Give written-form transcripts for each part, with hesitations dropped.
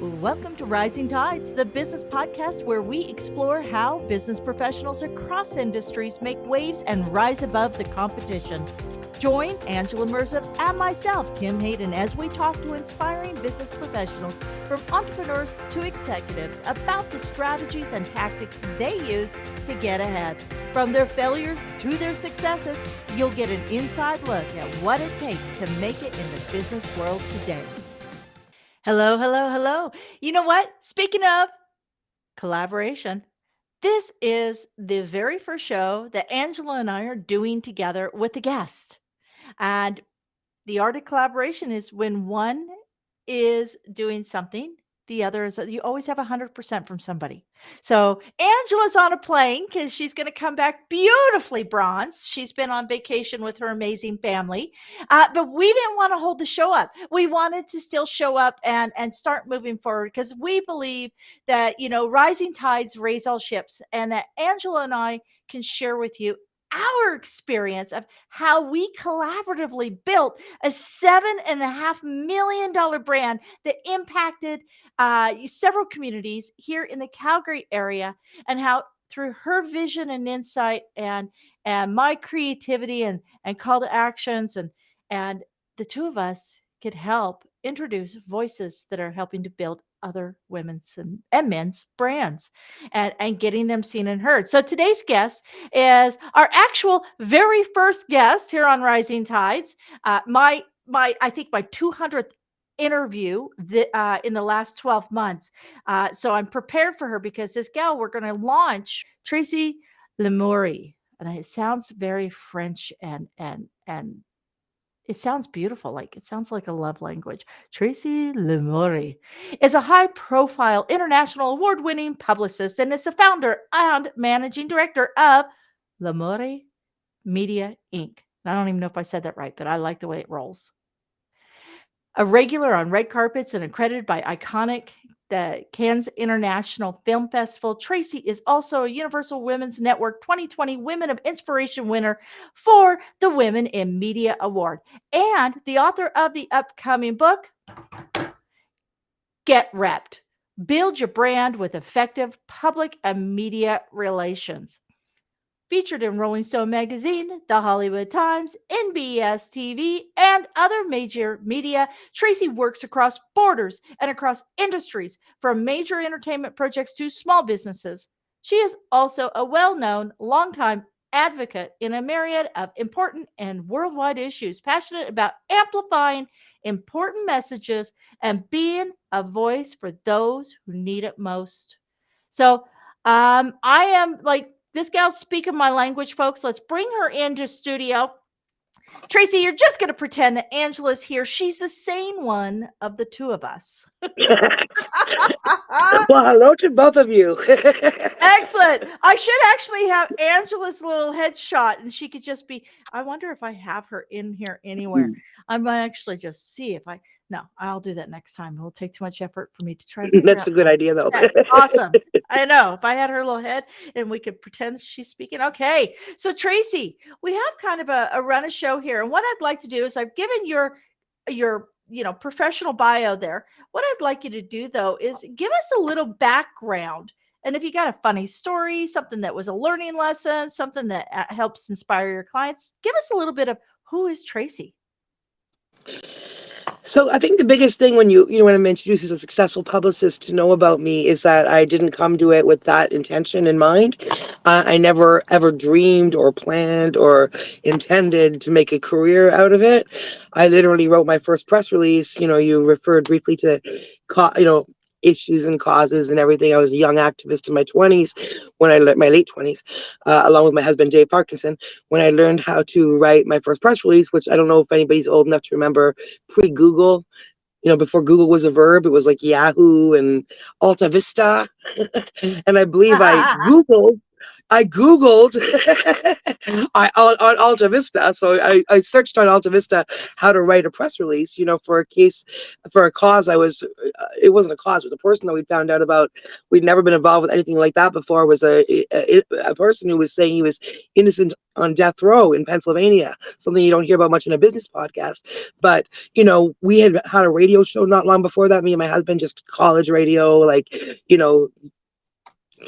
Welcome to Rising Tides, the business podcast where we explore how business professionals across industries make waves and rise above the competition. Join Angela Merziff and myself, Kim Hayden, as we talk to inspiring business professionals from entrepreneurs to executives about the strategies and tactics they use to get ahead. From their failures to their successes, you'll get an inside look at what it takes to make it in the business world today. Hello, hello, hello. You know what? Speaking of collaboration, this is the very first show that Angela and I are doing together with a guest. And the art of collaboration is when one is doing something, the other is, you always have 100% from somebody. So Angela's on a plane because she's going to come back beautifully bronzed. She's been on vacation with her amazing family. But we didn't want to hold the show up. We wanted to still show up and start moving forward because we believe that, rising tides raise all ships, and that Angela and I can share with you our experience of how we collaboratively built a $7.5 million brand that impacted several communities here in the Calgary area, and how through her vision and insight and my creativity and call to actions and the two of us could help introduce voices that are helping to build other women's and men's brands and getting them seen and heard. So today's guest is our actual very first guest here on Rising Tides. I think my 200th interview in the last 12 months. So I'm prepared for her because this gal we're going to launch, Tracy Lamourie, and it sounds very French and it sounds beautiful. Like it sounds like a love language. Tracy Lamourie is a high-profile, international award-winning publicist and is the founder and managing director of Lamourie Media, Inc. I don't even know if I said that right, but I like the way it rolls. A regular on red carpets and accredited by the Cannes International Film Festival, Tracy is also a Universal Women's Network 2020 Women of Inspiration winner for the Women in Media Award, and the author of the upcoming book, Get Repped, Build Your Brand with Effective Public and Media Relations. Featured in Rolling Stone magazine, The Hollywood Times, NBS TV, and other major media, Tracy works across borders and across industries, from major entertainment projects to small businesses. She is also a well-known, longtime advocate in a myriad of important and worldwide issues, passionate about amplifying important messages and being a voice for those who need it most. So I am like, this gal's speaking my language, folks. Let's bring her into studio. Tracy, you're just going to pretend that Angela's here. She's the sane one of the two of us. Well, hello to both of you. Excellent. I should actually have Angela's little headshot, and she could just be, I wonder if I have her in here anywhere. I might actually just see if no, I'll do that next time. It will take too much effort for me to try. That's a good idea, though. Awesome. I know. If I had her little head and we could pretend she's speaking. Okay. So Tracy, we have kind of a run of show here. And what I'd like to do is, I've given your professional bio there. What I'd like you to do, though, is give us a little background. And if you got a funny story, something that was a learning lesson, something that helps inspire your clients, give us a little bit of who is Tracy. So I think the biggest thing when when I'm introduced as a successful publicist to know about me is that I didn't come to it with that intention in mind. I never ever dreamed or planned or intended to make a career out of it. I literally wrote my first press release. You referred briefly to, issues and causes and everything. I was a young activist in my 20s when I learned, my late 20s, along with my husband, Dave Parkinson, when I learned how to write my first press release, which I don't know if anybody's old enough to remember pre-Google. Before Google was a verb, it was like Yahoo and Alta Vista. And I believe I Googled I Googled on Alta Vista. So I searched on Alta Vista how to write a press release, for a case, for a cause it wasn't a cause, it was a person that we found out about. We'd never been involved with anything like that before. It was a person who was saying he was innocent on death row in Pennsylvania, something you don't hear about much in a business podcast. But, we had a radio show not long before that, me and my husband, just college radio, like,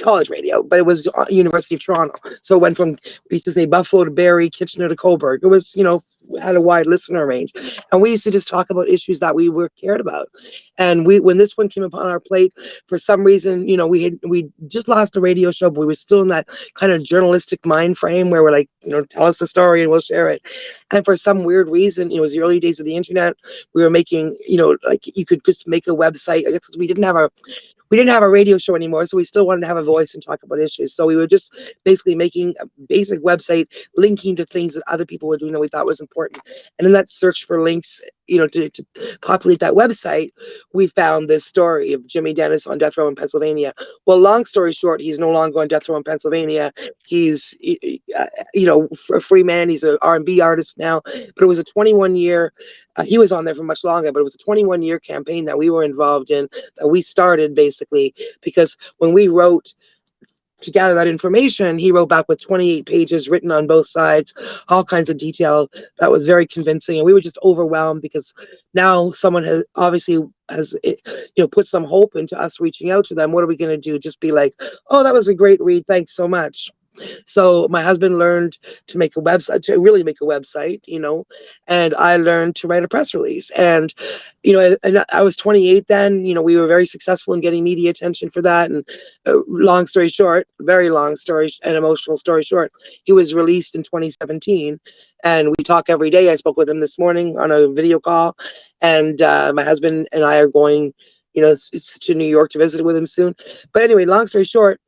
college radio, but it was University of Toronto. So it went from, we used to say Buffalo to Barrie, Kitchener to Cobourg. It was, had a wide listener range. And we used to just talk about issues that we were cared about. And when this one came upon our plate, for some reason, we just lost a radio show, but we were still in that kind of journalistic mind frame where we're like, tell us the story and we'll share it. And for some weird reason, it was the early days of the internet. We were making, like you could just make a website. I guess we didn't have a radio show anymore, so we still wanted to have a voice and talk about issues. So we were just basically making a basic website linking to things that other people were doing that we thought was important. And in that search for links, to populate that website, we found this story of Jimmy Dennis on death row in Pennsylvania. Well, long story short, he's no longer on death row in Pennsylvania. He's, a free man. He's an R&B artist now. But it was a 21-year. He was on there for much longer, but it was a 21-year campaign that we were involved in, that we started basically because when we wrote to gather that information, he wrote back with 28 pages written on both sides, all kinds of detail that was very convincing. And we were just overwhelmed because now someone has put some hope into us reaching out to them. What are we going to do? Just be like, oh, that was a great read. Thanks so much. So my husband learned to really make a website, and I learned to write a press release. And, and I was 28 then, we were very successful in getting media attention for that. And long story short, very long story and emotional story short, he was released in 2017 and we talk every day. I spoke with him this morning on a video call, and my husband and I are going, to New York to visit with him soon. But anyway, long story short,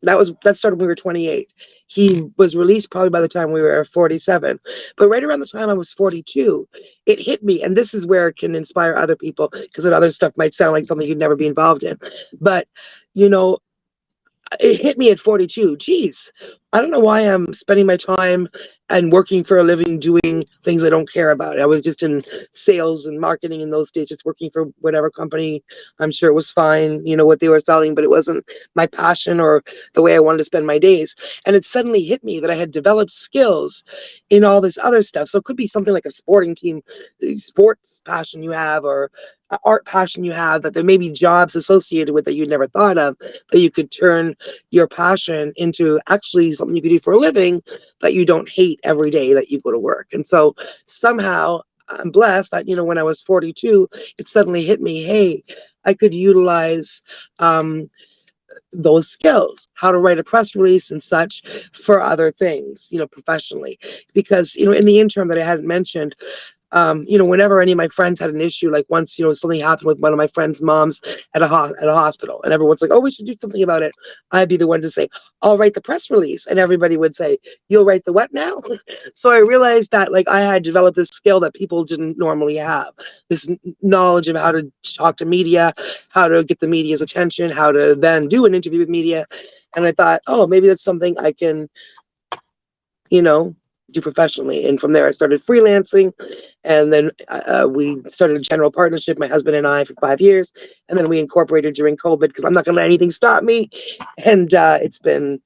that started when we were 28. He was released probably by the time we were 47. But right around the time I was 42, it hit me. And this is where it can inspire other people, because that other stuff might sound like something you'd never be involved in. But, it hit me at 42. Geez, I don't know why I'm spending my time and working for a living doing things I don't care about. I was just in sales and marketing in those days, just working for whatever company. I'm sure it was fine, what they were selling, but it wasn't my passion or the way I wanted to spend my days. And it suddenly hit me that I had developed skills in all this other stuff. So it could be something like a sporting team, sports passion you have, or art passion you have, that there may be jobs associated with that you never thought of, that you could turn your passion into actually something you could do for a living that you don't hate every day that you go to work. And so somehow I'm blessed that, when I was 42, it suddenly hit me, hey, I could utilize those skills, how to write a press release and such, for other things, professionally. Because, in the interim that I hadn't mentioned, whenever any of my friends had an issue, like once, something happened with one of my friends' moms at a hospital, and everyone's like, oh, we should do something about it. I'd be the one to say, I'll write the press release. And everybody would say, you'll write the what now? So I realized that, like, I had developed this skill that people didn't normally have, this knowledge of how to talk to media, how to get the media's attention, how to then do an interview with media. And I thought, oh, maybe that's something I can, do professionally. And from there I started freelancing, and then we started a general partnership, my husband and I, for 5 years, and then we incorporated during COVID, because I'm not going to let anything stop me. And it's been,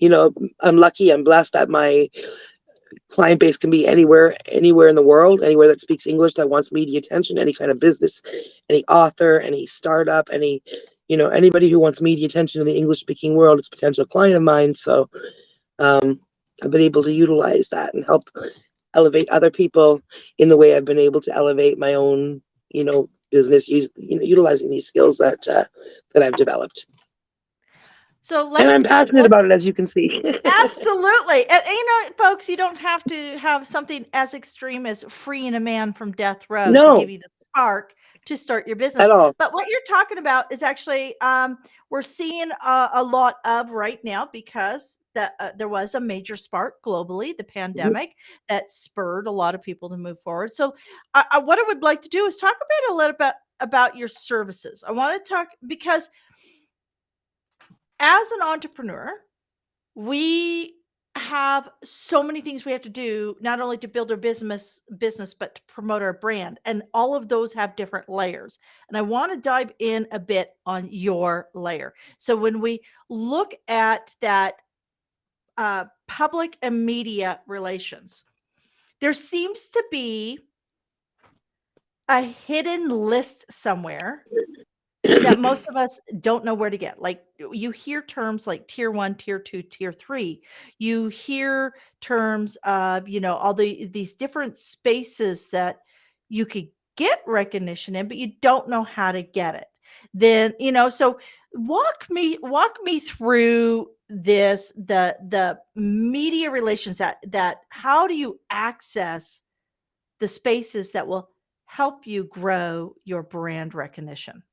I'm lucky, I'm blessed that my client base can be anywhere in the world, anywhere that speaks English, that wants media attention, any kind of business, any author, any startup, anybody who wants media attention in the English speaking world is a potential client of mine. So I've been able to utilize that and help elevate other people in the way I've been able to elevate my own, business, utilizing these skills that I've developed. So And I'm passionate about it, as you can see. absolutely. And folks, you don't have to have something as extreme as freeing a man from death row to give No, you the spark to start your business. at all. But what you're talking about is actually, we're seeing a lot of right now, because there was a major spark globally, the pandemic, that spurred a lot of people to move forward. So what I would like to do is talk a little bit about your services. I want to talk, because as an entrepreneur, we have so many things we have to do, not only to build our business, but to promote our brand. And all of those have different layers. And I want to dive in a bit on your layer. So when we look at that public and media relations, there seems to be a hidden list somewhere that most of us don't know where to get. Like, you hear terms like tier 1, tier 2, tier 3. You hear terms of, all these different spaces that you could get recognition in, but you don't know how to get it. Then, so walk me through this, the media relations, that how do you access the spaces that will help you grow your brand recognition?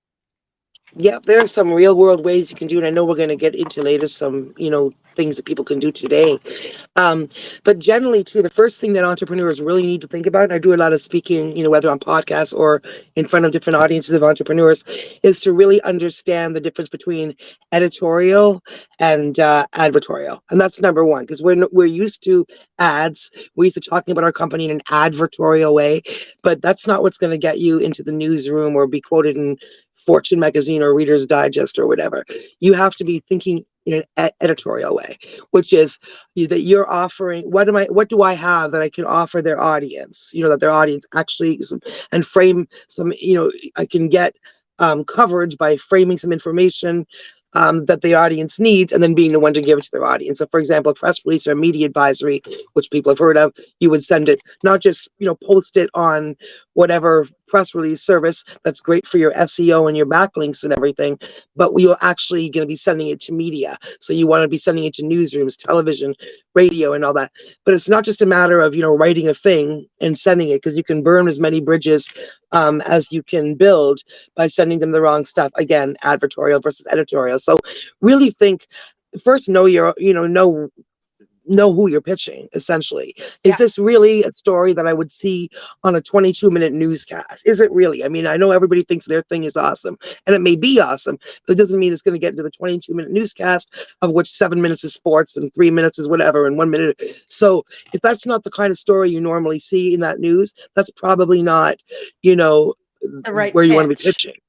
Yep, there are some real world ways you can do it. I know we're going to get into later some, things that people can do today. But generally, too, the first thing that entrepreneurs really need to think about, and I do a lot of speaking, whether on podcasts or in front of different audiences of entrepreneurs, is to really understand the difference between editorial and advertorial. And that's number one, because we're used to ads. We're used to talking about our company in an advertorial way, but that's not what's going to get you into the newsroom or be quoted in Fortune magazine or Reader's Digest or whatever. You have to be thinking in an editorial way, which is that you're offering, what do I have that I can offer their audience, that their audience actually, and frame some, I can get coverage by framing some information that the audience needs, and then being the one to give it to their audience. So, for example, a press release or a media advisory, which people have heard of, you would send it, not just, post it on whatever press release service that's great for your SEO and your backlinks and everything, but you're actually going to be sending it to media. So you want to be sending it to newsrooms, television, radio, and all that. But it's not just a matter of, writing a thing and sending it, because you can burn as many bridges as you can build by sending them the wrong stuff. Again, advertorial versus editorial. So really think first, know who you're pitching, essentially. Is Yeah. this really a story that I would see on a 22-minute newscast? Is it really? I mean, I know everybody thinks their thing is awesome, and it may be awesome, but it doesn't mean it's going to get into the 22-minute newscast, of which 7 minutes is sports and 3 minutes is whatever, and 1 minute. So if that's not the kind of story you normally see in that news, that's probably not, you know, The right where you want to be pitch. pitching.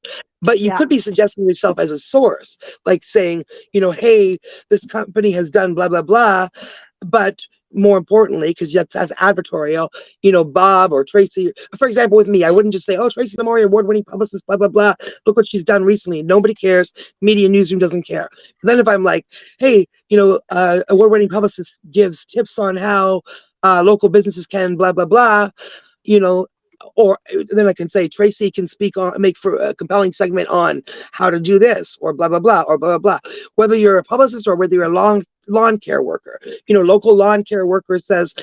But you Yeah. could be suggesting yourself as a source, like saying, hey, this company has done blah, blah, blah. But more importantly, because that's advertorial, Bob or Tracy, for example, with me, I wouldn't just say, oh, Tracy Lamourie, award-winning publicist, blah, blah, blah. Look what she's done recently. Nobody cares. Media newsroom doesn't care. But then if I'm like, hey, award-winning publicist gives tips on how local businesses can blah, blah, blah, you know, or then I can say Tracy can make for a compelling segment on how to do this, or blah blah blah, or blah blah blah. Whether you're a publicist or whether you're a lawn care worker, local lawn care worker says,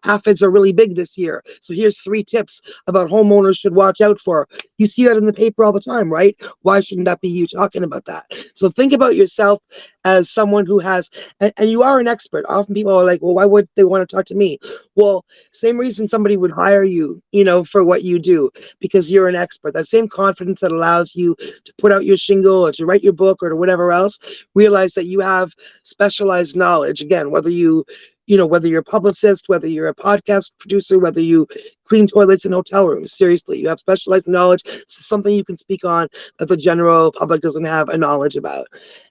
aphids are really big this year, so here's 3 tips about homeowners should watch out for. You see that in the paper all the time, right? Why shouldn't that be you talking about that? So think about yourself as someone who has, and you are an expert. Often people are like, well, why would they want to talk to me? Well, same reason somebody would hire you, for what you do, because you're an expert. That same confidence that allows you to put out your shingle or to write your book or to whatever else, realize that you have specialized knowledge. Again, whether you're a publicist, whether you're a podcast producer, whether you clean toilets in hotel rooms, seriously, you have specialized knowledge. It's something you can speak on that the general public doesn't have a knowledge about.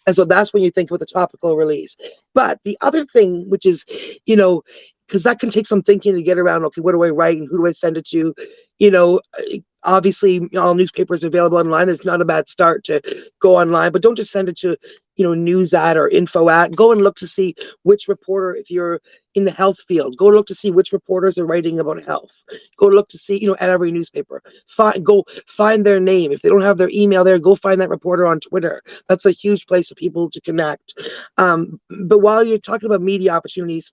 And so that's when you think with a topical release. But the other thing, which is, because that can take some thinking to get around, okay, what do I write and who do I send it to? You know, Obviously, all newspapers are available online. It's not a bad start to go online, but don't just send it to, news ad or info ad. Go and look to see which reporter, if you're in the health field, go look to see which reporters are writing about health. Go look to see, at every newspaper. Go find their name. If they don't have their email there, go find that reporter on Twitter. That's a huge place for people to connect. But while you're talking about media opportunities,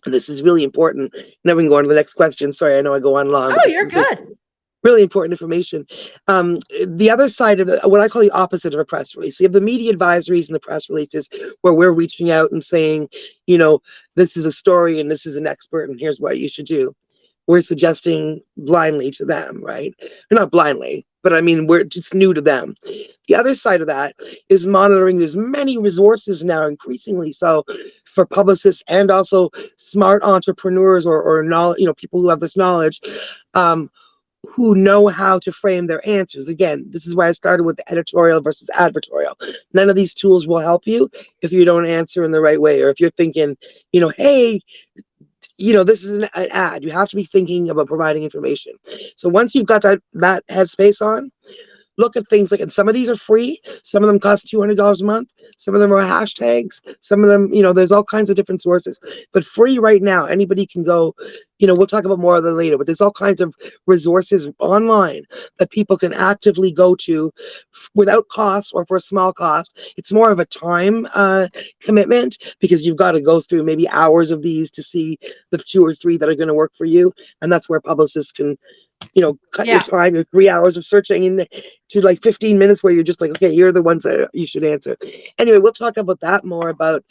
and this is really important. Now we can go on to the next question. Sorry, I know I go on long. Oh, you're good. Really important information. The other side of it, what I call the opposite of a press release. So you have the media advisories and the press releases where we're reaching out and saying, this is a story and this is an expert and here's what you should do. We're suggesting blindly to them, right? Not blindly. but I mean, we're just new to them. The other side of that is monitoring. There's many resources now, increasingly so, for publicists and also smart entrepreneurs or knowledge, people who have this knowledge, um, who know how to frame their answers. Again, this is why I started with the editorial versus advertorial. None of these tools will help you if you don't answer in the right way, or if you're thinking, hey, this is an ad. You have to be thinking about providing information. So once you've got that headspace on, look at things like, and some of these are free. Some of them cost $200 a month. Some of them are hashtags. Some of them, there's all kinds of different sources. But free right now, anybody can go, we'll talk about more of them later, but there's all kinds of resources online that people can actively go to without cost or for a small cost. It's more of a time commitment, because you've got to go through maybe hours of these to see the 2 or 3 that are going to work for you. And that's where publicists can cut your time, your 3 hours of searching to like 15 minutes where you're just like, okay, here are the ones that you should answer. Anyway, we'll talk about that more about,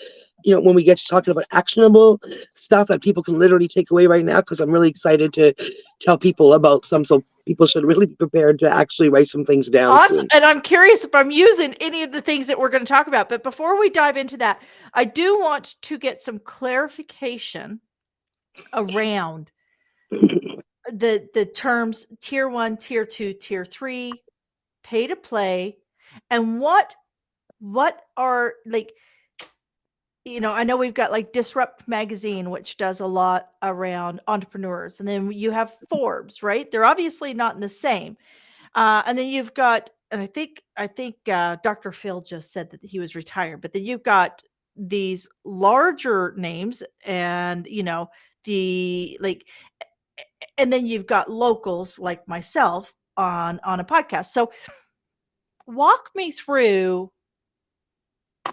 when we get to talking about actionable stuff that people can literally take away right now, because I'm really excited to tell people about some, so people should really be prepared to actually write some things down. Awesome. Soon. And I'm curious if I'm using any of the things that we're going to talk about. But before we dive into that, I do want to get some clarification around the terms tier 1, tier 2, tier 3, pay to play, and what are, like, I know we've got like Disrupt magazine, which does a lot around entrepreneurs, and then you have Forbes, right? They're obviously not in the same. And then you've got, and I think Dr. Phil just said that he was retired, but then you've got these larger names, and the like, and then you've got locals like myself on a podcast. So walk me through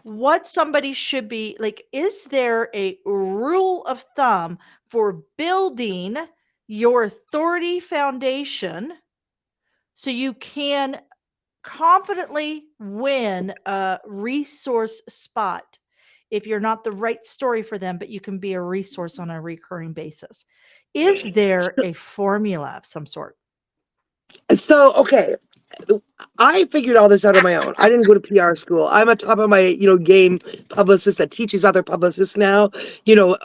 what somebody should be like. Is there a rule of thumb for building your authority foundation so you can confidently win a resource spot if you're not the right story for them, but you can be a resource on a recurring basis? Is there a formula of some sort? So, okay, I figured all this out on my own. I didn't go to PR school. I'm a top of my, game publicist that teaches other publicists now,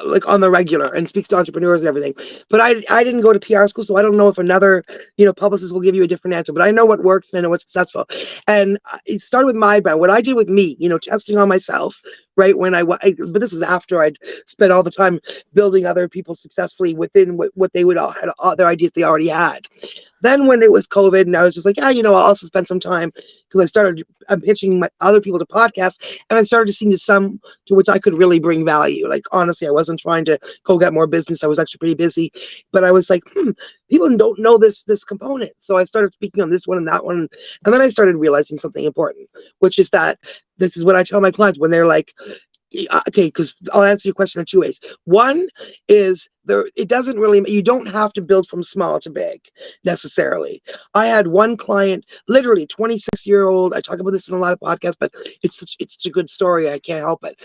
like on the regular, and speaks to entrepreneurs and everything. But I didn't go to PR school, so I don't know if another, publicist will give you a different answer. But I know what works and I know what's successful. And it started with my brand. What I did with me, testing on myself, right? But this was after I'd spent all the time building other people successfully within what they would all had, all their ideas they already had. Then when it was COVID, and I was just like, I'll also spend some time, because I started pitching other people to podcasts, and I started to see some to which I could really bring value. Like, honestly, I wasn't trying to go get more business. I was actually pretty busy, but I was like, people don't know this component. So I started speaking on this one and that one. And then I started realizing something important, which is that this is what I tell my clients when they're like, okay, because I'll answer your question in 2 ways. One is it doesn't really, you don't have to build from small to big necessarily. I had one client, literally 26-year-old. I talk about this in a lot of podcasts, but it's such a good story. I can't help it.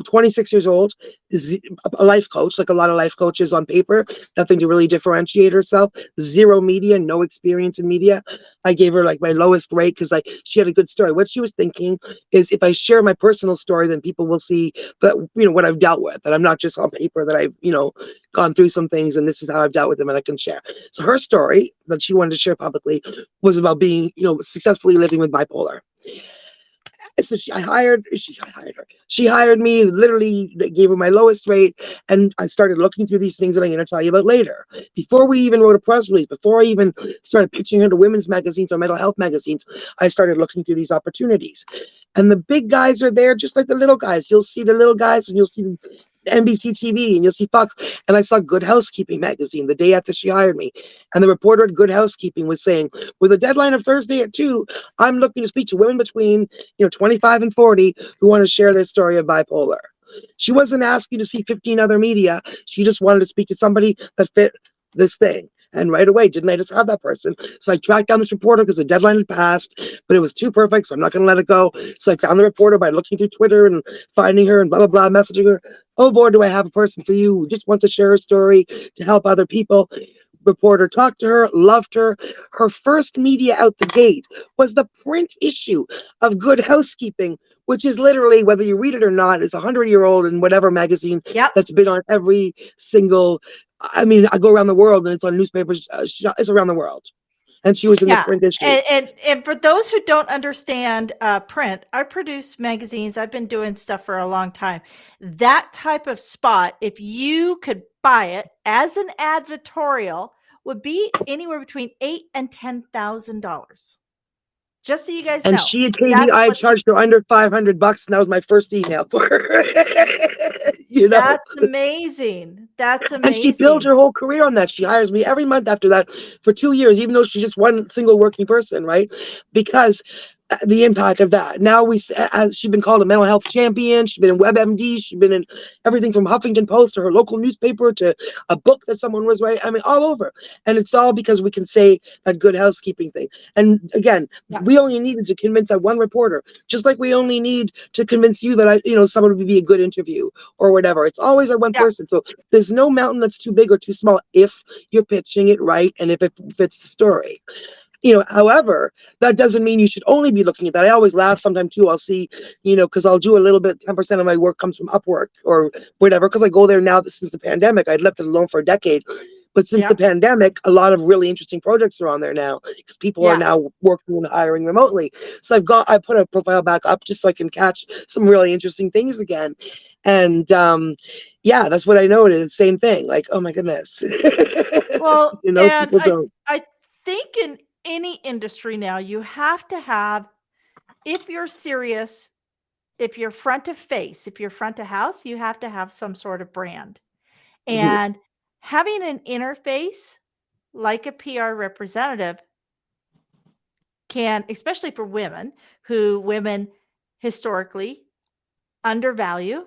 26 years old, is a life coach, like a lot of life coaches on paper, nothing to really differentiate herself. Zero media, no experience in media. I gave her like my lowest rate because she had a good story. What she was thinking is, if I share my personal story, then people will see that, what I've dealt with, that I'm not just on paper, that I've, gone through some things, and this is how I've dealt with them, and I can share. So her story that she wanted to share publicly was about being, successfully living with bipolar. So she hired her. She hired me, literally gave her my lowest rate, and I started looking through these things that I'm going to tell you about later. Before we even wrote a press release, before I even started pitching her to women's magazines or mental health magazines, I started looking through these opportunities. And the big guys are there, just like the little guys. You'll see the little guys, and you'll see NBC TV, and you'll see Fox. And I saw Good Housekeeping magazine the day after she hired me. And the reporter at Good Housekeeping was saying, with a deadline of Thursday at 2, I'm looking to speak to women between 25 and 40 who want to share their story of bipolar. She wasn't asking to see 15 other media. She just wanted to speak to somebody that fit this thing. And right away, didn't I just have that person? So I tracked down this reporter because the deadline had passed, but it was too perfect, so I'm not going to let it go. So I found the reporter by looking through Twitter and finding her and blah, blah, blah, messaging her. Oh boy, do I have a person for you who just wants to share her story to help other people. reporter talked to her, loved her. Her first media out the gate was the print issue of Good Housekeeping, which is literally, whether you read it or not, is a 100-year-old in whatever magazine Yep. that's been on every single. I mean, I go around the world and it's on newspapers. It's around the world, and she was in the Yeah. print issue. And for those who don't understand print, I produce magazines. I've been doing stuff for a long time. That type of spot, if you could buy it as an advertorial, would be anywhere between $8,000 and $10,000. Just so you guys And know, she had paid me. that's I had what charged her under $500, and that was my first email for her. You know. that's amazing. That's And she built amazing. her whole career on that. She hires me every month after that for 2 years, even though she's just one single working person, right? Because the impact of that. Now she's been called a mental health champion. She's been in WebMD. She's been in everything from Huffington Post to her local newspaper to a book that someone was writing. I mean, all over. And it's all because we can say that Good Housekeeping thing. And again, Yeah. we only needed to convince that one reporter, just like we only need to convince you that someone would be a good interview or whatever. It's always that one Yeah. person. So there's no mountain that's too big or too small if you're pitching it right and if it fits the story. However, that doesn't mean you should only be looking at that. I always laugh sometimes too. I'll see, because I'll do a little bit, 10% of my work comes from Upwork or whatever, because I go there now since the pandemic. I'd left it alone for a decade. But since the pandemic, a lot of really interesting projects are on there now because people are now working and hiring remotely. So I put a profile back up just so I can catch some really interesting things again. And that's what I noticed. Same thing. Like, oh my goodness. Well, and People don't. I think in any industry now, you have to have, if you're serious, if you're front of face, if you're front of house, you have to have some sort of brand. Mhm. And having an interface like a PR representative can, especially for women, who women historically undervalue,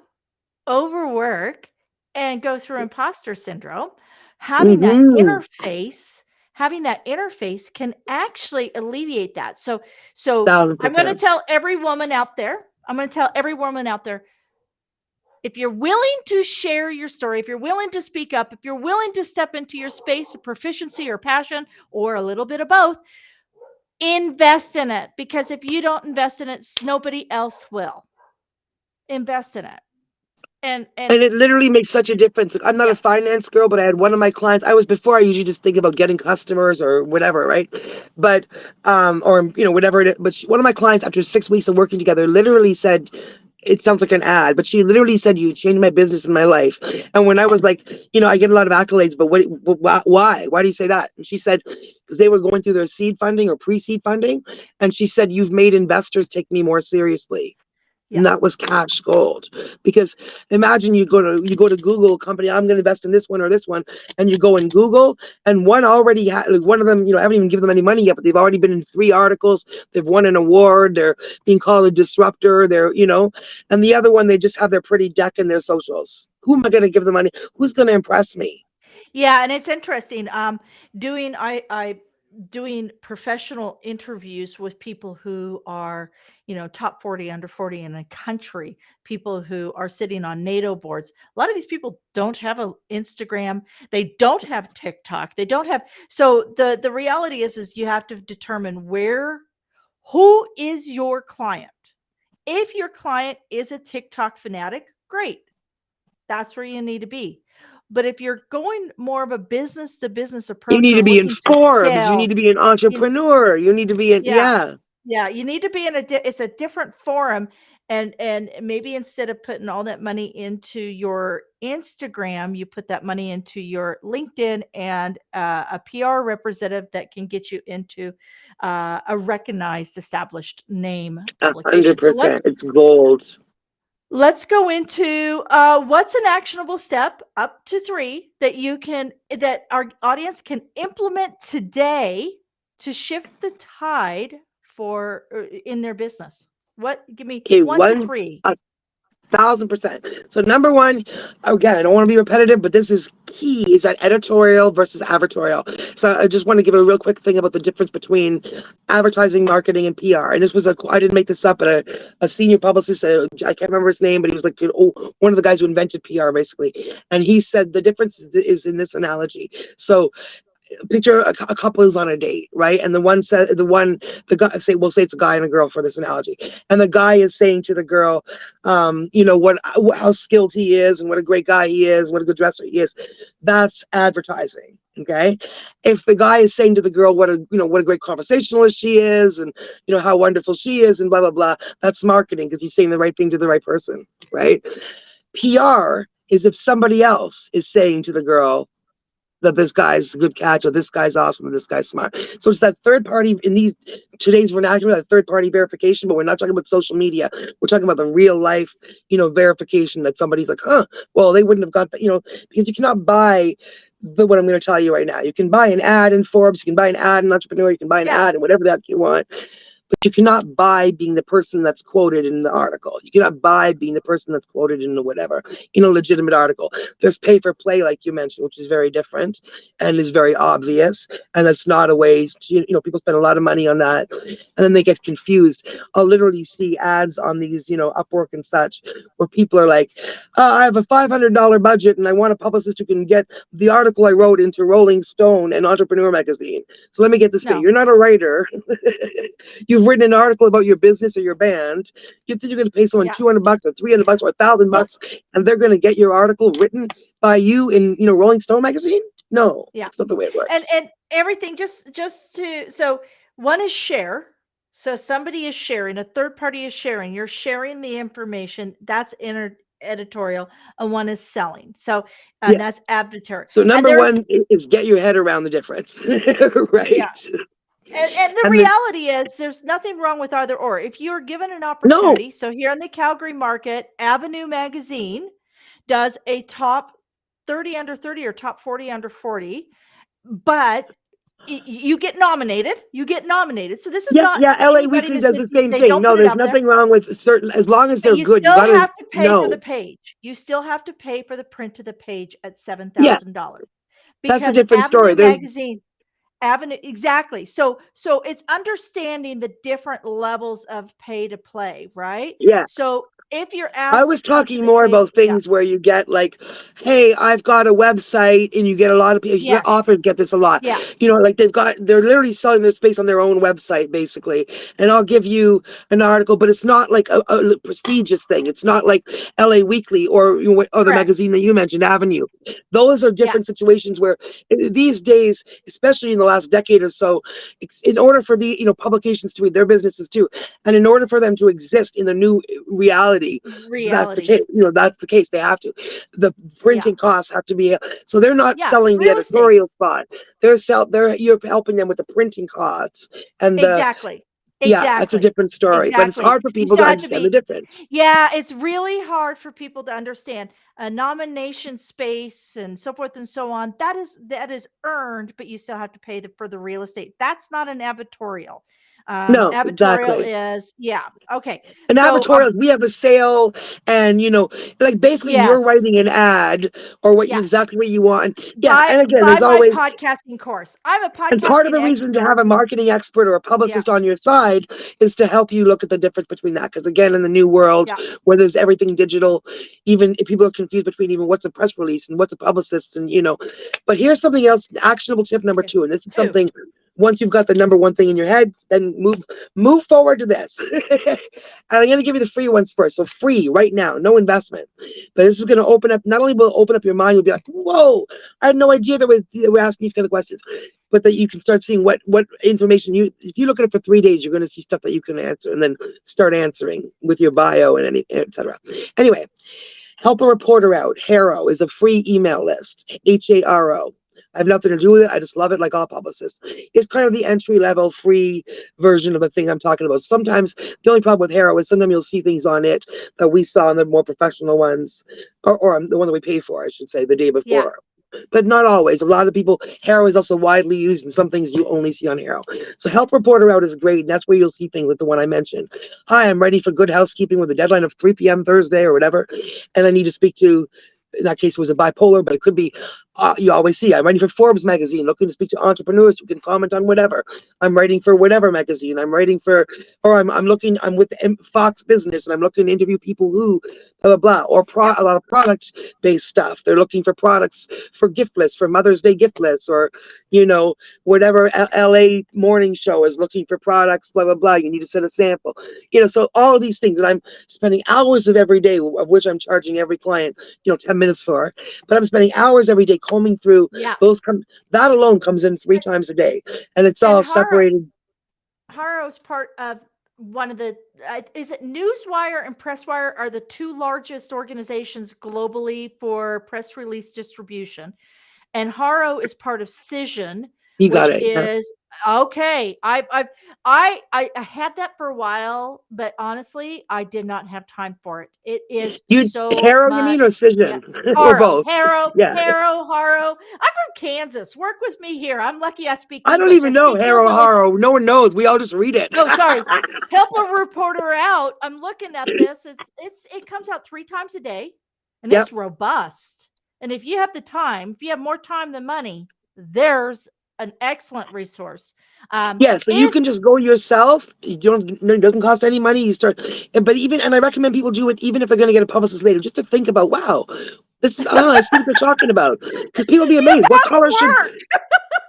overwork, and go through imposter syndrome, having that Mhm. interface can actually alleviate that. So I'm going to 1,000%. tell every woman out there, if you're willing to share your story, if you're willing to speak up, if you're willing to step into your space of proficiency or passion or a little bit of both, invest in it. Because if you don't invest in it, nobody else will. Invest in it. And it literally makes such a difference. I'm not a finance girl, but I had one of my clients. Before I usually just think about getting customers or whatever, right? But, or, whatever it is. But one of my clients, after 6 weeks of working together, literally said, it sounds like an ad, but she literally said, "You changed my business and my life." And when I was like, I get a lot of accolades, but why? Why do you say that? And she said, because they were going through their seed funding or pre-seed funding. And she said, "You've made investors take me more seriously." And that was cash gold. Because imagine you go to Google company, I'm going to invest in this one or this one, and you go in Google, and one already one of them, I haven't even given them any money yet, but they've already been in 3 articles, they've won an award, they're being called a disruptor, and the other one, they just have their pretty deck in their socials. Who am I going to give the money? Who's going to impress me? yeah, and it's interesting. Doing professional interviews with people who are, top 40, under 40 in a country, people who are sitting on NATO boards. A lot of these people don't have an Instagram. They don't have TikTok. They don't have. So the reality is you have to determine who is your client. If your client is a TikTok fanatic, great. That's where you need to be. But if you're going more of a business to business You approach need or to be in looking to Forbes. You need scale, to be an you entrepreneur. You need to be in, yeah, yeah. yeah, you need to be in it's a different forum. And maybe instead of putting all that money into your Instagram, you put that money into your LinkedIn and a PR representative that can get you into a recognized, established name publication. So 100%. It's gold. let's go into what's an actionable step up to 3 that our audience can implement today to shift the tide for in their business. Give me Okay, 1 to 3. 1,000%. So number one, again, I don't want to be repetitive, but this is key, is that editorial versus advertorial. So I just want to give a real quick thing about the difference between advertising, marketing, and PR. And I didn't make this up, but a senior publicist, I can't remember his name, but he was like, one of the guys who invented PR, basically. And he said the difference is in this analogy. So picture a couple is on a date, right? And the guy, we'll say it's a guy and a girl for this analogy, and the guy is saying to the girl, how skilled he is and what a great guy he is, what a good dresser he is. That's advertising. Okay. If the guy is saying to the girl what a great conversationalist she is, and how wonderful she is, and blah blah blah, that's marketing, because he's saying the right thing to the right person, right? PR is if somebody else is saying to the girl that this guy's a good catch, or this guy's awesome, or this guy's smart. So it's that third party in today's vernacular, that third party verification, but we're not talking about social media. We're talking about the real life, verification that somebody's like, well, they wouldn't have got that, because you cannot buy what I'm going to tell you right now. You can buy an ad in Forbes, you can buy an ad in Entrepreneur, you can buy an ad in whatever that you want. But you cannot buy being the person that's quoted in the article. You cannot buy being the person that's quoted in the whatever, in a legitimate article. There's pay for play, like you mentioned, which is very different and is very obvious. And that's not a way to, people spend a lot of money on that. And then they get confused. I'll literally see ads on these, Upwork and such, where people are like, I have a $500 budget and I want a publicist who can get the article I wrote into Rolling Stone and Entrepreneur magazine. So let me get this straight. You're not a writer. You've written an article about your business or your band. You think you're going to pay someone $200 or $300 or $1,000, and they're going to get your article written by you in Rolling Stone magazine? No, that's not the way it works. And everything so one is share. So somebody is sharing, a third party is sharing. You're sharing the information. That's editorial, and one is selling. So that's advertorial. So number one is get your head around the difference, right? Yeah. And the reality is there's nothing wrong with either or. If you're given an opportunity, so here in the Calgary market, Avenue Magazine does a top 30 under 30 or top 40 under 40, but you get nominated. So this is not LA Weekly does the same thing. No, there's nothing wrong with certain, as long as they're good. You still have to pay for the page. You still have to pay for the print of the page at $7,000. That's a different story. Magazine. Avenue, exactly. So it's understanding the different levels of pay to play, right? Yeah. So if you're asked, I was talking more about things where you get like, hey, I've got a website, and you get a lot of people. Authors get this a lot. Yeah. Like they're literally selling their space on their own website, basically. And I'll give you an article, but it's not like a prestigious thing. It's not like LA Weekly or the magazine that you mentioned, Avenue. Those are different situations where these days, especially in the last decade or so, in order for the publications to their businesses too, and in order for them to exist in the new reality. That's the case. That's the case. They have to. The printing costs have to be. So they're not selling the editorial spot. You're helping them with the printing costs and exactly. Yeah, that's a different story. But it's hard for people to understand the difference. Yeah, it's really hard for people to understand a nomination space and so forth and so on. That is earned, but you still have to pay for the real estate. That's not an advertorial. No, advertorial exactly. is okay. An advertorial, we have a sale, and like basically you're writing an ad or exactly what you want. And again, there's always podcasting course. I'm a podcasting and part of the reason to have a marketing expert or a publicist on your side is to help you look at the difference between that. Because again, in the new world where there's everything digital, even if people are confused between even what's a press release and what's a publicist, and but here's something else, actionable tip number 2, and this is something. Once you've got the number one thing in your head, then move forward to this. And I'm going to give you the free ones first. So free right now, no investment. But this is going to open up, not only will it open up your mind, you'll be like, whoa, I had no idea that we're asking these kind of questions. But that you can start seeing what information if you look at it for 3 days, you're going to see stuff that you can answer, and then start answering with your bio and etc. Anyway, help a reporter out. HARO is a free email list. HARO. I have nothing to do with it. I just love it, like all publicists. It's kind of the entry-level free version of the thing I'm talking about. Sometimes the only problem with HARO is sometimes you'll see things on it that we saw in the more professional ones, or the one that we pay for, I should say, the day before. But not always. A lot of people, HARO is also widely used, and some things you only see on HARO. So Help Reporter Out is great, and that's where you'll see things like the one I mentioned. Hi, I'm ready for Good Housekeeping with a deadline of 3 p.m. Thursday or whatever, and I need to speak to in that case, it was a bipolar, but it could be, you always see, I'm writing for Forbes magazine, looking to speak to entrepreneurs who can comment on whatever. I'm writing for whatever magazine. I'm writing for, or I'm with Fox Business and I'm looking to interview people who, blah, blah, blah, or Yep. a lot of product-based stuff. They're looking for products for gift lists, for Mother's Day gift lists, or, whatever LA morning show is looking for products, blah, blah, blah. You need to send a sample, so all of these things. And I'm spending hours of every day, of which I'm charging every client, 10 minutes for, but I'm spending hours every day combing through Yeah. those. That alone comes in 3 times a day, and it's all separated. HARO is part of one of the, is it Newswire and Presswire are the 2 largest organizations globally for press release distribution. And HARO is part of Cision, You got which it. is okay. I had that for a while, but honestly, I did not have time for it. It is so HARO, much. you mean, or Cision? Yeah. Or both? HARO. Yeah. HARO. I'm from Kansas. Work with me here. I'm lucky I speak I English. don't even know speak HARO. No one knows. We all just read it. No, sorry. Help a reporter out. I'm looking at this. It comes out 3 times a day, and Yep. it's robust. And if you have the time, if you have more time than money, there's an excellent resource. Yeah, so you can just go yourself. It doesn't cost any money. You start, and I recommend people do it even if they're going to get a publicist later, just to think about, wow, this is, I see what they're talking about. Because people be amazed. What color should,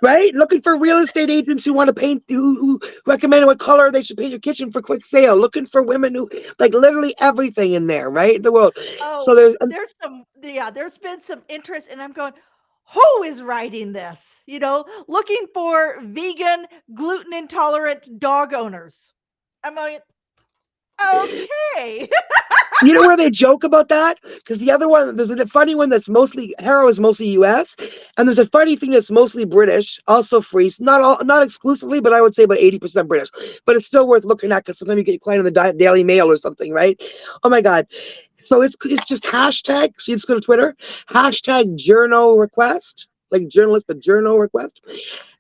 right? Looking for real estate agents who want to paint, who recommend what color they should paint your kitchen for quick sale. Looking for women who, like, literally everything in there, right? The world. Oh, So there's there's been some interest, and I'm going, who is writing this? Looking for vegan, gluten intolerant dog owners. I'm going, okay. You know where they joke about that? Because the other one, there's a funny one that's mostly, HARO is mostly US, and there's a funny thing that's mostly British, also free. Not exclusively, but I would say about 80% British. But it's still worth looking at because sometimes you get a client in the Daily Mail or something, right? Oh my God. So it's just hashtag, so you just go to Twitter, hashtag journal request, like journalist, but journal request.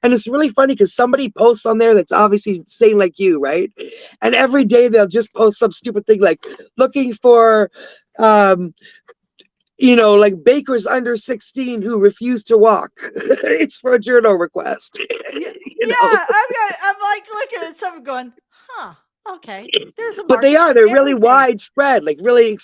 And it's really funny because somebody posts on there that's obviously saying like you, right? And every day they'll just post some stupid thing like looking for, like bakers under 16 who refuse to walk. It's for a journal request. I'm like looking at something going, huh, okay. There's a market. But they're really widespread, like really,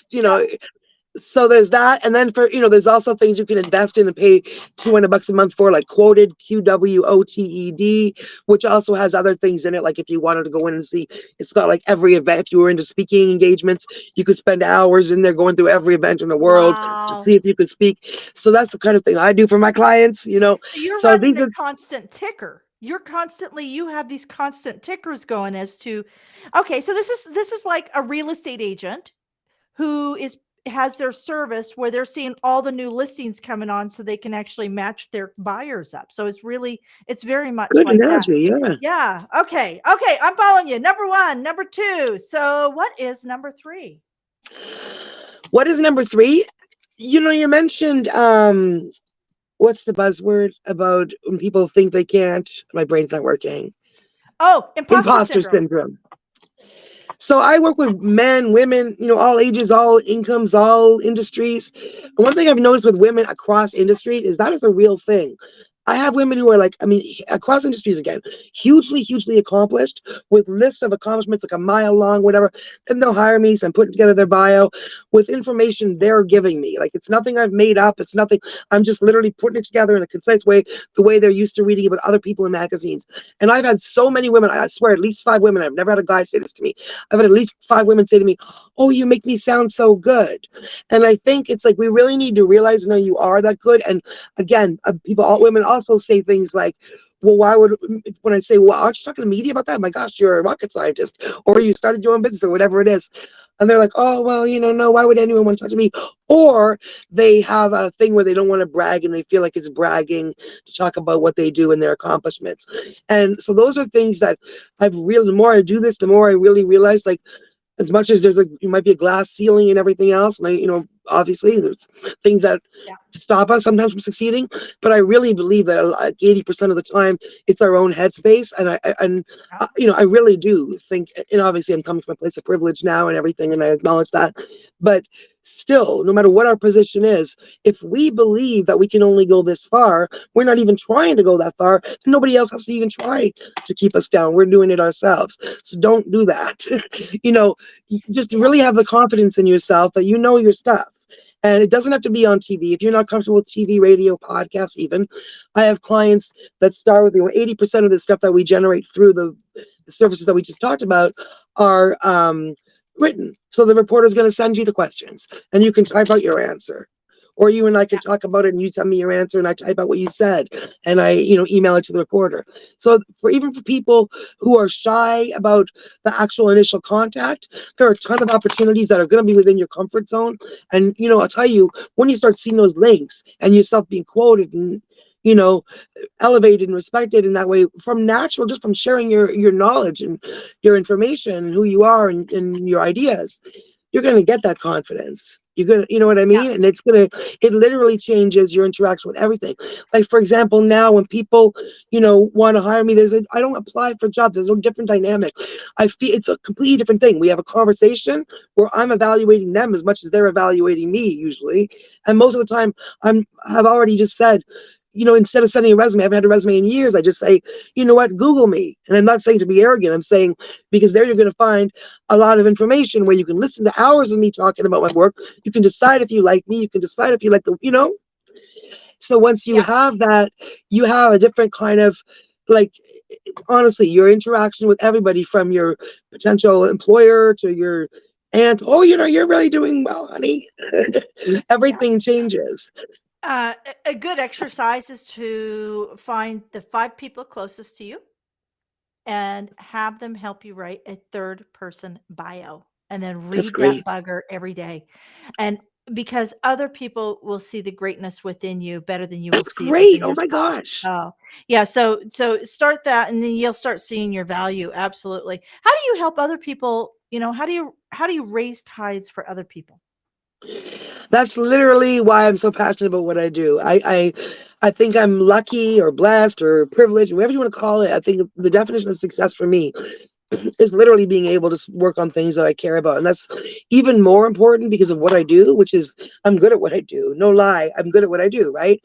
So there's that, and then for there's also things you can invest in and pay $200 a month for, like Quoted, QWOTED, which also has other things in it. Like if you wanted to go in and see, it's got like every event. If you were into speaking engagements, you could spend hours in there going through every event in the world to see if you could speak. So that's the kind of thing I do for my clients. So you're running a constant ticker. You have these constant tickers going as to, okay, so this is like a real estate agent who has their service where they're seeing all the new listings coming on so they can actually match their buyers up. So it's very much good like analogy, that. Yeah. Okay. I'm following you. Number 1, number 2. So what is number 3? What is number 3? You mentioned, what's the buzzword about when people think they can't? My brain's not working. Oh, imposter syndrome. So I work with men, women, all ages, all incomes, all industries. And one thing I've noticed with women across industries is that is a real thing. I have women who are across industries again, hugely, hugely accomplished with lists of accomplishments like a mile long, whatever. Then they'll hire me. So I'm putting together their bio with information they're giving me. Like it's nothing I've made up. It's nothing. I'm just literally putting it together in a concise way, the way they're used to reading about other people in magazines. And I've had so many women, I swear, at least 5 women. I've never had a guy say this to me. I've had at least 5 women say to me, "Oh, you make me sound so good." And I think it's like we really need to realize, no, you are that good. And again, all women also say things like, well, when I say, well, aren't you talking to media about that? My gosh, you're a rocket scientist, or you started your own business, or whatever it is. And they're like, oh, well, no, why would anyone want to talk to me? Or they have a thing where they don't want to brag and they feel like it's bragging to talk about what they do and their accomplishments. And so those are things that the more I do this, the more I really realize, like, as much as you might be a glass ceiling and everything else, and obviously there's things that stop us sometimes from succeeding, but I really believe that like 80% of the time it's our own headspace, and I really do think, and obviously I'm coming from a place of privilege now and everything, and I acknowledge that, but still, no matter what our position is, if we believe that we can only go this far, we're not even trying to go that far, and nobody else has to even try to keep us down. We're doing it ourselves. So don't do that. Just Yeah. really have the confidence in yourself that you know your stuff. And it doesn't have to be on TV. If you're not comfortable with TV, radio, podcasts, even, I have clients that start with 80% of the stuff that we generate through the services that we just talked about are written. So the reporter is going to send you the questions and you can type out your answer. Or you and I can talk about it and you send me your answer and I type out what you said and I, email it to the reporter. So even for people who are shy about the actual initial contact, there are a ton of opportunities that are going to be within your comfort zone. And, I'll tell you, when you start seeing those links and yourself being quoted and, elevated and respected in that way from natural, just from sharing your knowledge and your information and who you are and your ideas, you're going to get that confidence. You're going to, you know what I Yeah. mean? And it literally changes your interaction with everything. Like, for example, now when people, want to hire me, I don't apply for jobs. There's no different dynamic. I feel it's a completely different thing. We have a conversation where I'm evaluating them as much as they're evaluating me usually. And most of the time I've already just said, instead of sending a resume, I haven't had a resume in years. I just say, you know what, Google me. And I'm not saying to be arrogant. I'm saying because there you're going to find a lot of information where you can listen to hours of me talking about my work. You can decide if you like me. You can decide if you like So once you Yeah. have that, you have a different kind of, like, honestly, your interaction with everybody from your potential employer to your aunt. Oh, you're really doing well, honey. Yeah. Everything changes. A good exercise is to find the 5 people closest to you and have them help you write a third person bio and then That's read that great. bugger every day. And because other people will see the greatness within you better than you will That's see it great. within Oh my yourself. gosh. Oh, yeah. So start that and then you'll start seeing your value. Absolutely. How do you help other people? How do you raise tides for other people? That's literally why I'm so passionate about what I do. I think I'm lucky or blessed or privileged, whatever you want to call it. I think the definition of success for me is literally being able to work on things that I care about. And that's even more important because of what I do, which is I'm good at what I do. No lie, I'm good at what I do, right?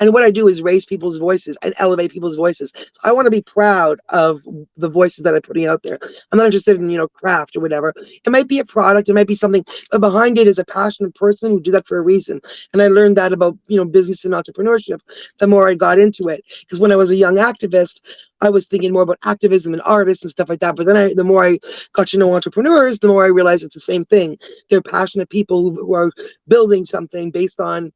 And what I do is raise people's voices and elevate people's voices. So I want to be proud of the voices that I'm putting out there. I'm not interested in, craft or whatever. It might be a product, it might be something, but behind it is a passionate person who did that for a reason. And I learned that about, business and entrepreneurship the more I got into it. Because when I was a young activist, I was thinking more about activism and artists and stuff like that. But then the more I got to know entrepreneurs, the more I realized it's the same thing. They're passionate people who are building something based on,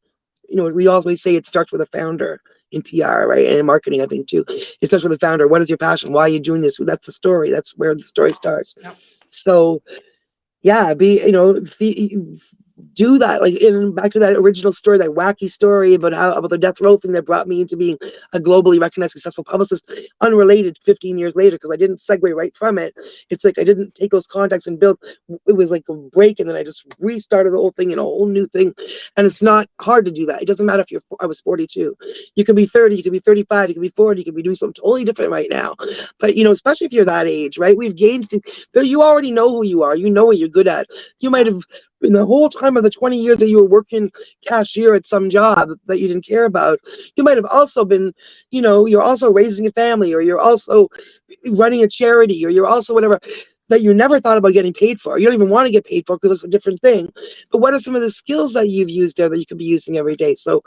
we always say it starts with a founder in PR, right? And in marketing, I think too. It starts with a founder. What is your passion? Why are you doing this? That's the story. That's where the story starts. Yep. So yeah, do that. Like back to that original story, that wacky story about the death row thing that brought me into being a globally recognized successful publicist, unrelated 15 years later, because I didn't segue right from it. It's like I didn't take those contacts and build. It was like a break, and then I just restarted the whole thing in a whole new thing. And it's not hard to do that. It doesn't matter if I was 42. You could be 30, you could be 35, you could be 40, you could be doing something totally different right now. But especially if you're that age, right? We've gained things. You already know who you are. You know what you're good at. You might have, in the whole time of the 20 years that you were working cashier at some job that you didn't care about, you might have also been, you're also raising a family, or you're also running a charity, or you're also whatever that you never thought about getting paid for. You don't even want to get paid for because it's a different thing. But what are some of the skills that you've used there that you could be using every day? So,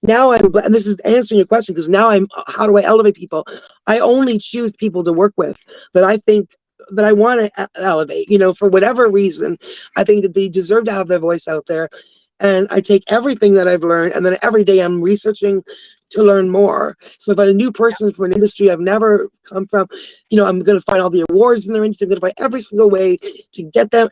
now and this is answering your question, because now how do I elevate people? I only choose people to work with that I think that I want to elevate, for whatever reason. I think that they deserve to have their voice out there. And I take everything that I've learned, and then every day I'm researching to learn more. So if I'm a new person from an industry I've never come from, I'm going to find all the awards in their industry. I'm going to find every single way to get them,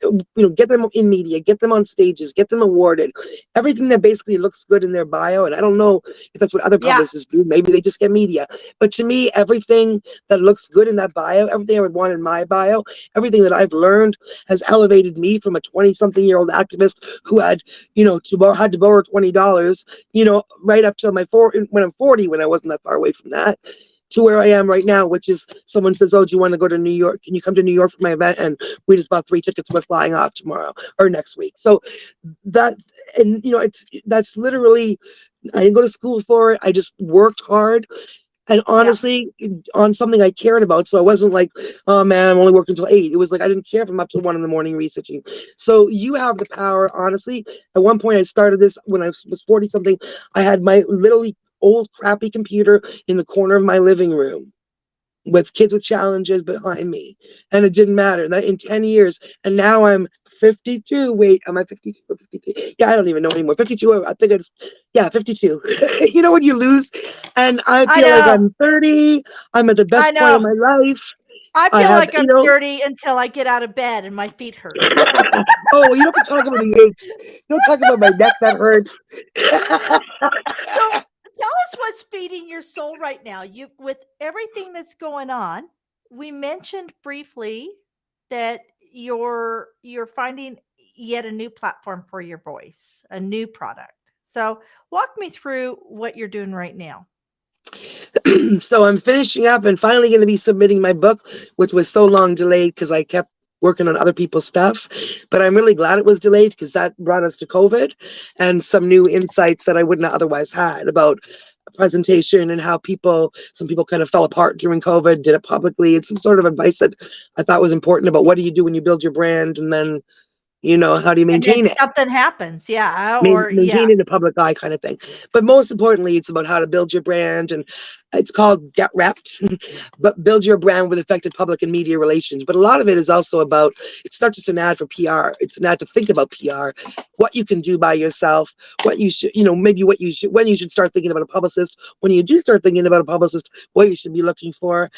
get them in media, get them on stages, get them awarded. Everything that basically looks good in their bio. And I don't know if that's what other Yeah. publicists do. Maybe they just get media. But to me, everything that looks good in that bio, everything I would want in my bio, everything that I've learned has elevated me from a 20-something-year-old activist who had, had to borrow $20, right up till when I'm 40, when I wasn't that far away from that, to where I am right now, which is someone says, "Oh, do you want to go to New York? Can you come to New York for my event?" And we just bought 3 tickets. We're flying off tomorrow or next week. So that, and that's literally, I didn't go to school for it. I just worked hard and Yeah. honestly on something I cared about. So I wasn't like, oh man, I'm only working until 8. It was like I didn't care if I'm up till 1 in the morning researching. So you have the power, honestly. At one point I started this when I was 40 something. I had my literally old crappy computer in the corner of my living room with kids with challenges behind me. And it didn't matter. That in 10 years. And now I'm 52. Wait, am I 52 or 53? Yeah, I don't even know anymore. 52. I think it's, yeah, 52. You know when you lose? And I I feel like know. I'm 30. I'm at the I best point of know. my life. I I feel have, like I'm 30 until I get out of bed and my feet hurt. oh, you don't have to talk about the aches. Don't talk about my neck that hurts. So tell us what's feeding your soul right now. You, with everything that's going on, we mentioned briefly that you're finding yet a new platform for your voice, a new product. So walk me through what you're doing right now. So I'm finishing up and finally going to be submitting my book, which was so long delayed because I kept working on other people's stuff. But I'm really glad it was delayed because that brought us to COVID and some new insights that I wouldn't have otherwise had about presentation and how some people kind of fell apart during COVID, did it publicly, and some sort of advice that I thought was important about what do you do when you build your brand, and then how do you And then maintain it? something happens. Yeah. Or yeah. Maintain in the public eye kind of thing. But most importantly, it's about how to build your brand, and it's called Get Repped, but build your brand with effective public and media relations. But a lot of it is also about, it's not just an ad for PR, it's an ad to think about PR, what you can do by yourself, what you should, maybe what you should, when you should start thinking about a publicist, when you do start thinking about a publicist, what you should be looking for,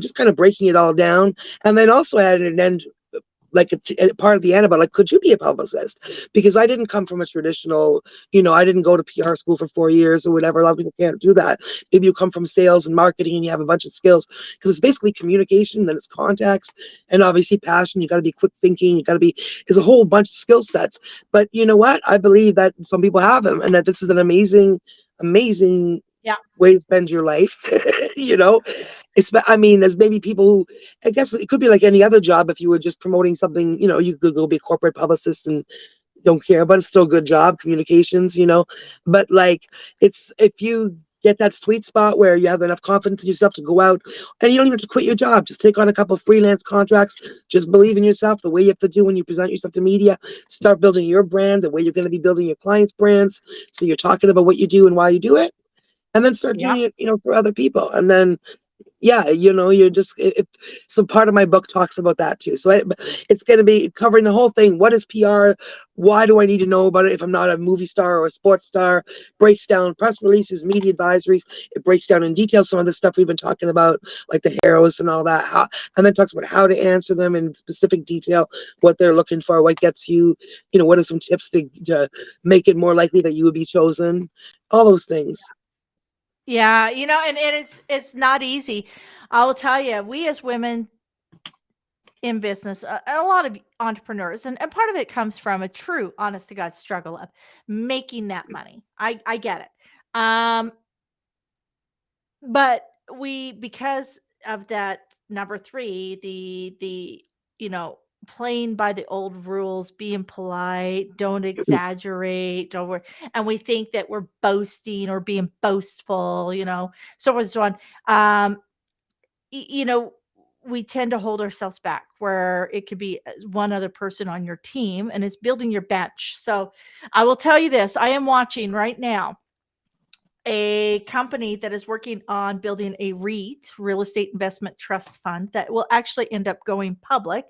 just kind of breaking it all down. And then also added an end, like a part of the end about like, could you be a publicist? Because I didn't come from a traditional, I didn't go to PR school for 4 years or whatever. A lot of people can't do that. Maybe you come from sales and marketing and you have a bunch of skills, because it's basically communication, then it's contacts, and obviously passion. You got to be quick thinking. There's a whole bunch of skill sets. But you know what? I believe that some people have them, and that this is an amazing Yeah. way to spend your life. you know I mean, there's maybe people who, I guess it could be like any other job. If you were just promoting something, you could go be a corporate publicist and don't care, but it's still a good job, communications. But like, it's, if you get that sweet spot where you have enough confidence in yourself to go out, and you don't even have to quit your job, just take on a couple of freelance contracts, just believe in yourself, the way you have to do when you present yourself to media, start building your brand, the way you're going to be building your clients' brands. So you're talking about what you do and why you do it, and then start Yeah. doing it, for other people. And then, yeah, you're just, so part of my book talks about that too. So it's going to be covering the whole thing. What is PR? Why do I need to know about it if I'm not a movie star or a sports star? Breaks down press releases, media advisories. It breaks down in detail some of the stuff we've been talking about, like the HAROs and all that. And then talks about how to answer them in specific detail, what they're looking for, what gets you, what are some tips to make it more likely that you would be chosen, all those things. Yeah. And it's not easy. I will tell you, we as women in business, and a lot of entrepreneurs, and part of it comes from a true, honest to God struggle of making that money. I get it. Um, but because of that number three, you know, playing by the old rules, being polite, don't exaggerate, and we think that we're boasting or being boastful, so forth and so on. Um, you know, we tend to hold ourselves back where it could be one other person on your team and it's building your bench. So I will tell you this, I am watching right now a company that is working on building a REIT, real estate investment trust fund, that will actually end up going public.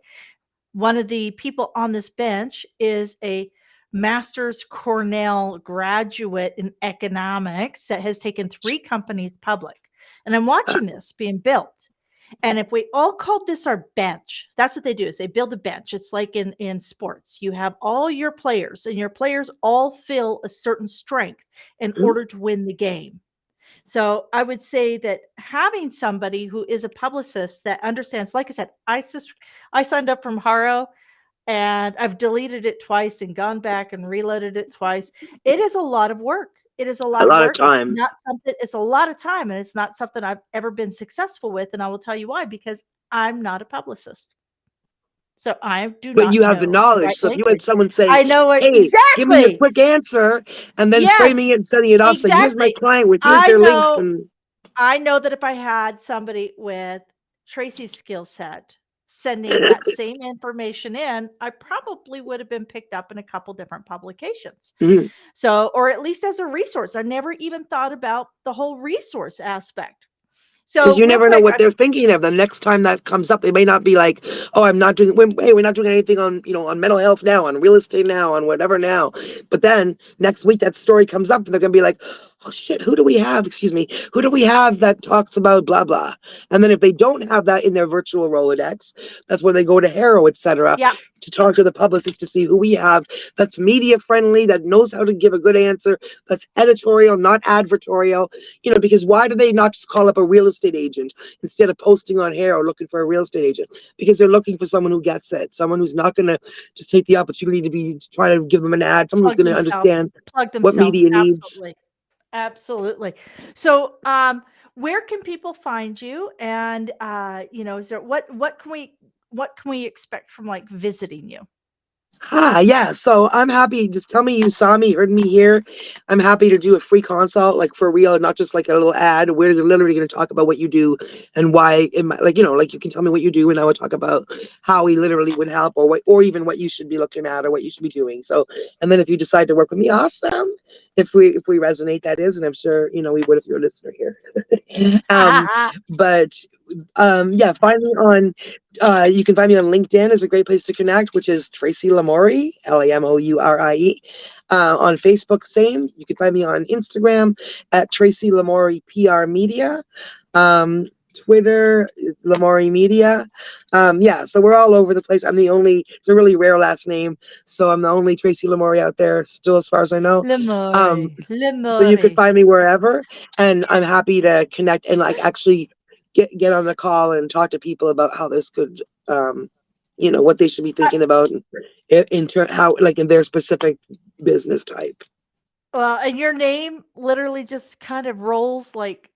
One of the people on this bench is a master's Cornell graduate in economics that has taken 3 companies public. And I'm watching this being built. And if we all called this our bench, that's what they do, is they build a bench. It's like in sports. You have all your players, and your players all fill a certain strength in order to win the game. So I would say that having somebody who is a publicist that understands, like I said, I signed up from HARO and I've deleted it twice and gone back and reloaded it twice. It is a lot of work. It is a A lot of lot of work. It's time. not something it's a lot of time, and it's not something I've ever been successful with, and I will tell you why, because I'm not a publicist. So I do But you not have the know to knowledge. write So if you had language. someone say, I know it "Hey, give me a exactly. quick answer," and then Yes, framing it and sending it off, saying, "Here's my exactly. client with here's I their links," know and I know that if I had somebody with Tracy's skill set sending that same information in, I probably would have been picked up in a couple different publications. Mhm. So, or at least as a resource. I never even thought about the whole resource aspect. 'Cause So, you real never know quick, what they're thinking of. The next time that comes up, they may not be like, "Oh, I'm not doing hey, we're not doing anything on, on mental health now, on real estate now, on whatever now." But then next week that story comes up and they're gonna be like, "Oh shit, who do we have? Excuse me. Who do we have that talks about blah blah?" And then if they don't have that in their virtual Rolodex, that's when they go to HARO, etc., yeah, to talk to the publicist to see who we have that's media friendly, that knows how to give a good answer, that's editorial, not advertorial. Because why do they not just call up a real estate agent instead of posting on HARO looking for a real estate agent? Because they're looking for someone who gets it, someone who's not going to just take the opportunity to be trying to give them an ad, someone who's plug going to themselves, understand plug what themselves. media needs. Absolutely. Absolutely. So, where can people find you? And, is there what can we expect from like visiting you? Yeah. So I'm happy. Just tell me you saw me, heard me here. I'm happy to do a free consult, like for real, not just like a little ad. We're literally going to talk about what you do and why it might, like you can tell me what you do, and I would talk about how we literally would help, or what, or even what you should be looking at, or what you should be doing. So, and then if you decide to work with me, awesome. If we resonate, that is, and I'm sure we would if you're a listener here. um, but yeah, find me on you can find me on LinkedIn is a great place to connect, which is Tracy Lamourie, Lamourie. On Facebook, same. You can find me on Instagram at Tracy Lamourie PR Media. Twitter is Lamourie Media. Yeah, so we're all over the place. It's a really rare last name, so I'm the only Tracy Lamourie out there, still, as far as I know. Um, Lamourie, so you could Lamourie. find me wherever, and I'm happy to connect and like actually get on the call and talk to people about how this could what they should be Uh, thinking about how like in their specific business type. well, and your name literally just kind of rolls like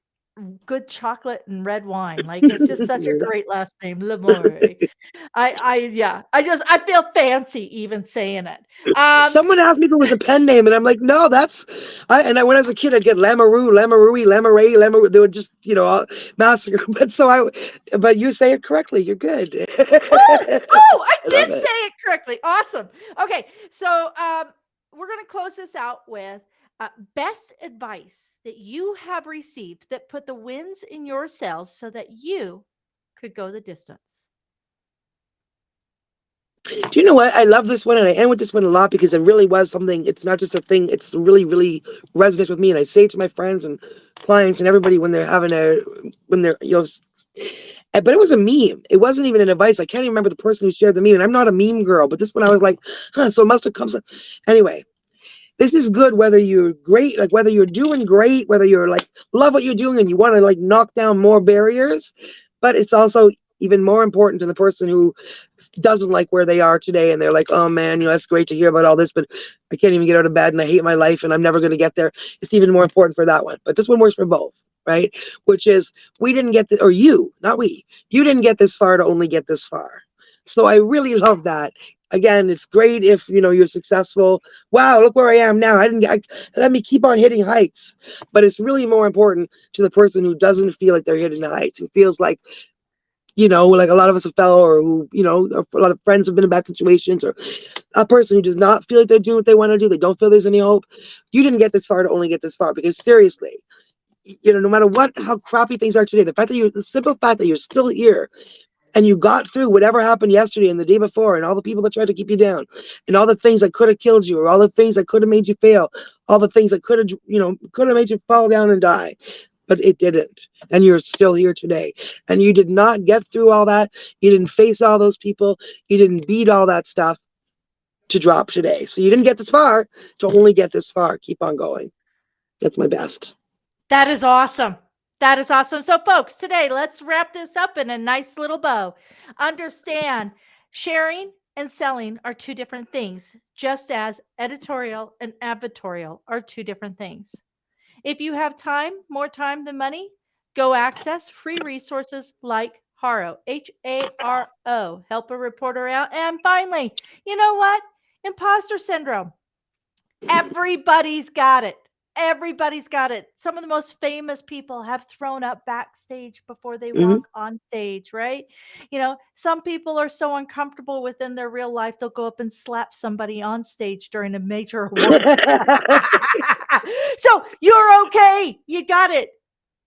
good chocolate and red wine. Like it's just such a great last name, Lamourie. Yeah, I feel fancy even saying it. Um, Someone asked me if it was a pen name, and I'm like, no, that's when I was a kid, I'd get Lamoureux. They would just massacre. But you say it correctly. You're good. Oh, I I did love say it. it correctly. Awesome. Okay, so we're going to close this out with best advice that you have received that put the winds in your sails so that you could go the distance. Do you know what? I love this one, and I end with this one a lot because it really was something. It's not just a thing. It's really, really resonates with me, and I say it to my friends and clients and everybody when they're when they're but it was a meme. It wasn't even an advice. I can't even remember the person who shared the meme, and I'm not a meme girl. But this one, I was like, huh. So it must have come. Anyway, this is good whether you're great, like whether you're doing great, whether you're like love what you're doing and you want to like knock down more barriers. But it's also even more important to the person who doesn't like where they are today and they're like, oh man, that's great to hear about all this, but I can't even get out of bed and I hate my life and I'm never going to get there. It's even more important for that one. But this one works for both, right? Which is we didn't get or you, not we, you didn't get this far to only get this far. So I really love that. Again, it's great if you're successful. Wow, look where I am now. Let me keep on hitting heights. But it's really more important to the person who doesn't feel like they're hitting the heights, who feels like like a lot of us have fell, or who, a lot of friends have been in bad situations, or a person who does not feel like they're doing what they want to do. They don't feel there's any hope. You didn't get this far to only get this far, because seriously, no matter how crappy things are today, the simple fact that you're still here and you got through whatever happened yesterday and the day before, and all the people that tried to keep you down, and all the things that could have killed you, or all the things that could have made you fail, all the things that could have made you fall down and die, but it didn't. And you're still here today. And you did not get through all that. You didn't face all those people. You didn't beat all that stuff to drop today. So you didn't get this far to only get this far. Keep on going. That's my best. That is awesome. That is awesome. So, folks, today let's wrap this up in a nice little bow. Understand sharing and selling are two different things, just as editorial and advertorial are two different things. If you have time, more time than money, go access free resources like HARO, HARO, help a reporter out. And finally, you know what? Imposter syndrome. Everybody's got it. Everybody's got it. Some of the most famous people have thrown up backstage before they Mhm. walk on stage, right? Some people are so uncomfortable within their real life, they'll go up and slap somebody on stage during a major awards. So you're okay. You got it.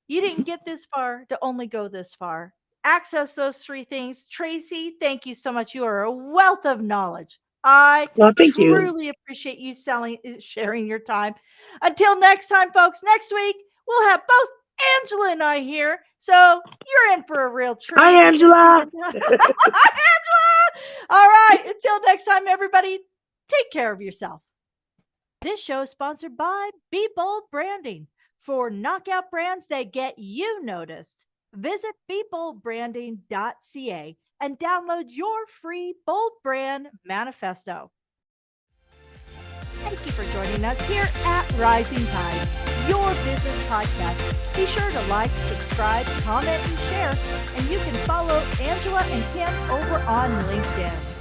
You didn't get this far to only go this far. Access those three things. Tracy, thank you so much. You are a wealth of knowledge. I Well, thank you. truly appreciate you sharing your time. Until next time, folks, next week we'll have both Angela and I here. So you're in for a real treat. Hi, Angela. Hi, Angela. All right. Until next time, everybody, take care of yourself. This show is sponsored by Be Bold Branding. For knockout brands that get you noticed, visit BeBoldBranding.ca and download your free Bold Brand Manifesto. Thank you for joining us here at Rising Tides, your business podcast. Be sure to like, subscribe, comment, and share. And you can follow Angela and Kim over on LinkedIn.